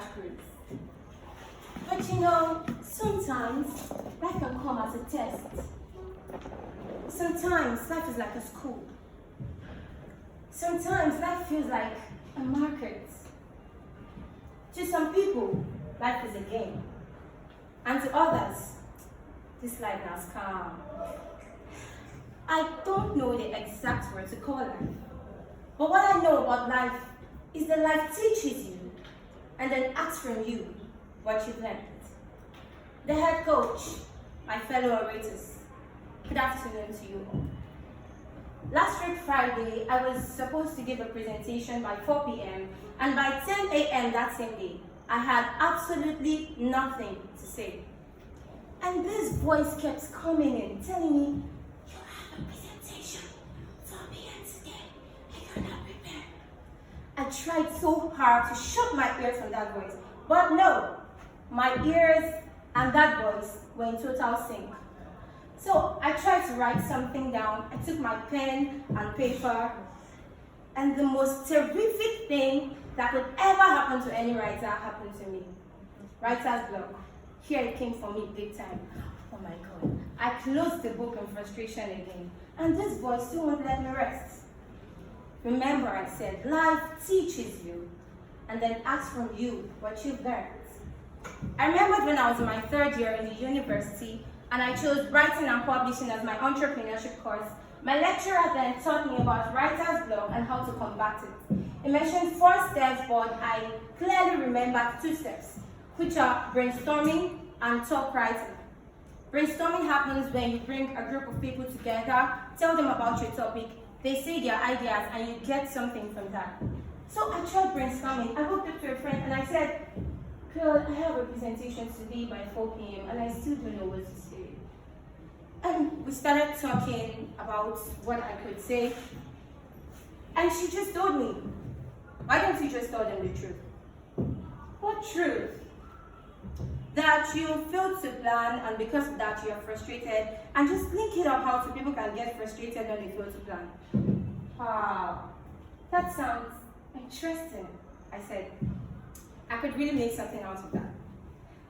cruise. But sometimes life can come as a test. Sometimes life is like a school. Sometimes life feels like a market. To some people, life is a game. And to others, this life has come. I don't know the exact word to call life. But what I know about life is that life teaches you and then asks from you what you've learned. The head coach, my fellow orators, good afternoon to you all. Last week Friday, I was supposed to give a presentation by 4 p.m. and by 10 a.m. that same day, I had absolutely nothing to say. And this voice kept coming in, telling me, you have a presentation 4 p.m. today, and you're not prepared. I tried so hard to shut my ears from that voice, but no, my ears and that voice were in total sync. So I tried to write something down. I took my pen and paper, and the most terrific thing that could ever happen to any writer happened to me. Writer's block. Here it came for me big time. Oh my God. I closed the book in frustration again, and this voice still won't let me rest. Remember, I said, life teaches you and then asks from you what you've learned. I remembered when I was in my 3rd year in the university and I chose writing and publishing as my entrepreneurship course. My lecturer then taught me about writer's block and how to combat it. He mentioned 4 steps, but I clearly remembered 2 steps, which are brainstorming and talk writing. Brainstorming happens when you bring a group of people together, tell them about your topic, they say their ideas, and you get something from that. So I tried brainstorming. I walked up to a friend and I said, girl, I have a presentation today by 4 p.m. and I still don't know what to say. And we started talking about what I could say. And she just told me, why don't you just tell them the truth? What truth? That you failed to plan and because of that you are frustrated, and just link it up how two people can get frustrated when they fail to plan. Wow, that sounds interesting, I said. I could really make something out of that.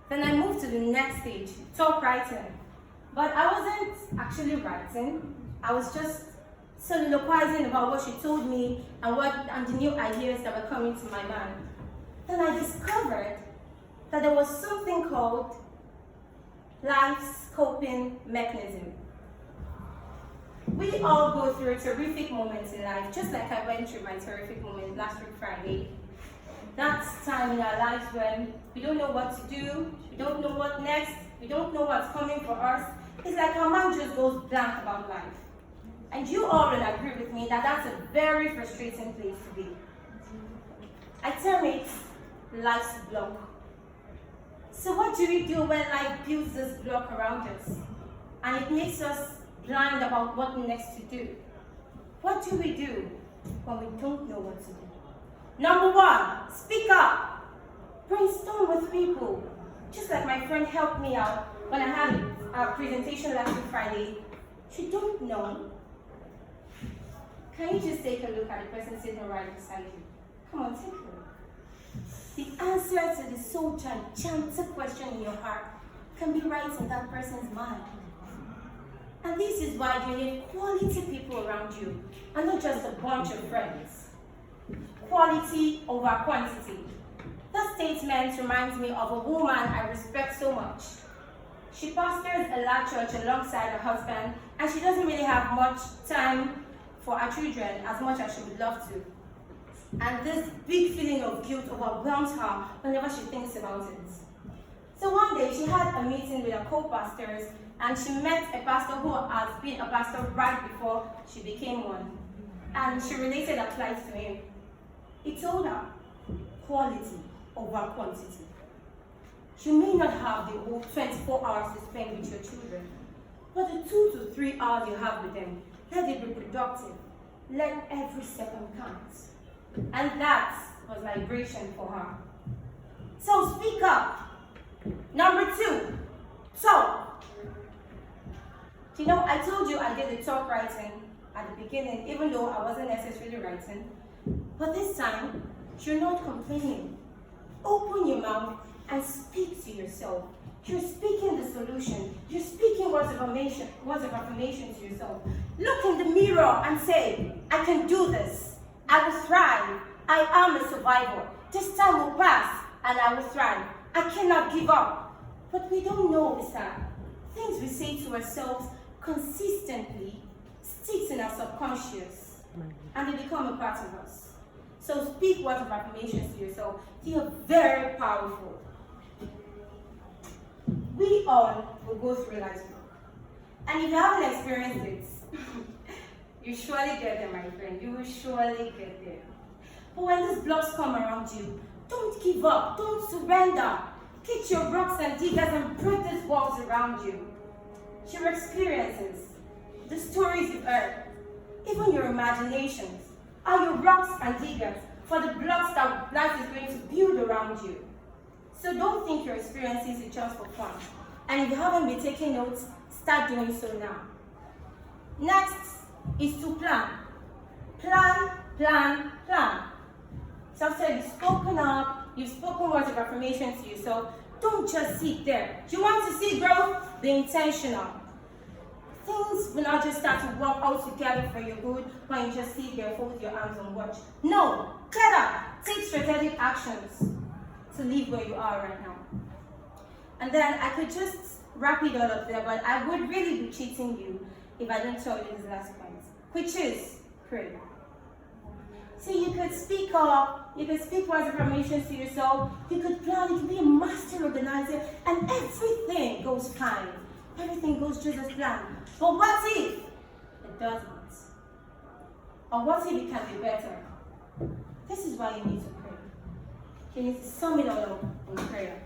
Then I moved to the next stage, talk writing. But I wasn't actually writing. I was just soliloquizing about what she told me and the new ideas that were coming to my mind. Then I discovered that there was something called life's coping mechanism. We all go through terrific moments in life, just like I went through my terrific moment last week Friday. That's time in our lives when we don't know what to do, we don't know what next, we don't know what's coming for us. It's like our mind just goes blank about life. And you all will agree with me that that's a very frustrating place to be. I term it life's block. So what do we do when life builds this block around us and it makes us blind about what next to do? What do we do when we don't know what to do? Number 1, speak up. Brainstorm with people. Just like my friend helped me out when I had a presentation last week Friday. You don't know. Can you just take a look at the person sitting right beside you? Come on, take a look. The answer to the so gigantic question in your heart can be right in that person's mind. And this is why you need quality people around you, and not just a bunch of friends. Quality over quantity. That statement reminds me of a woman I respect so much. She pastors a large church alongside her husband, and she doesn't really have much time for her children as much as she would love to. And this big feeling of guilt overwhelms her whenever she thinks about it. So one day she had a meeting with her co-pastors, and she met a pastor who has been a pastor right before she became one. And she related her plight to him. He told her, quality over quantity. You may not have the whole 24 hours to spend with your children, but the 2 to 3 hours you have with them, let it be productive. Let every second count. And that was liberation for her. So speak up. Number 2, talk. I told you I did the talk writing at the beginning, even though I wasn't necessarily writing. But this time, you're not complaining. Open your mouth and speak to yourself. You're speaking the solution. You're speaking words of affirmation to yourself. Look in the mirror and say, I can do this. I will thrive. I am a survivor. This time will pass and I will thrive. I cannot give up. What we don't know is that things we say to ourselves consistently sticks in our subconscious and they become a part of us. So speak words of affirmations to yourself. They are very powerful. We all will go through life's block. And if you haven't experienced it, you surely get there, my friend. You will surely get there. But when these blocks come around you, don't give up. Don't surrender. Get your rocks and diggers and break these walls around you. Your experiences, the stories you've heard, even your imaginations, are your rocks and diggers for the blocks that life is going to build around you. So don't think your experiences are just for fun. And if you haven't been taking notes, start doing so now. Next is to plan. Plan, plan, plan. So I've said you've spoken up, you've spoken words of affirmation to yourself. Don't just sit there. Do you want to see growth? Be intentional. Things will not just start to work out together for your good when you just sit there, fold your arms and watch. No, get up. Take strategic actions to live where you are right now. And then I could just wrap it all up there, but I would really be cheating you if I didn't tell you this last point, which is pray. So you could speak up, you could speak words of affirmation to yourself, you could plan, you could be a master organizer, and everything goes fine. Everything goes just as planned. But what if it doesn't? Or what if it can be better? This is why you need to pray. You need to sum it all up in prayer.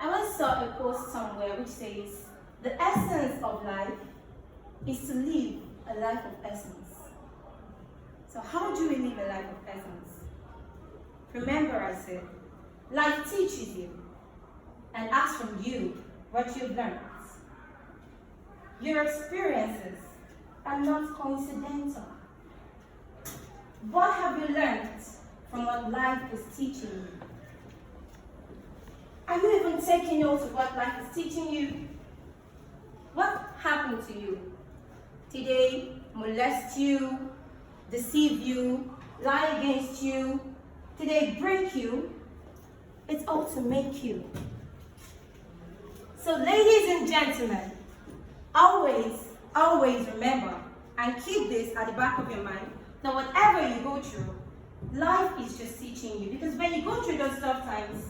I once saw a post somewhere which says, the essence of life is to live a life of essence. So how do we live a life of essence? Remember I said, life teaches you and asks from you what you've learned. Your experiences are not coincidental. What have you learned from what life is teaching you? Are you even taking note of what life is teaching you? What happened to you? Did they molest you, deceive you, lie against you? Did they break you? It's all to make you. So ladies and gentlemen, always remember and keep this at the back of your mind that whatever you go through, life is just teaching you. Because when you go through those tough times,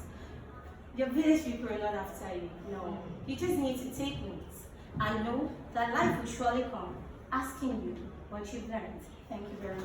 your village people are not after you. No. You just need to take notes and know that life will surely come asking you what you've learned. Thank you very much.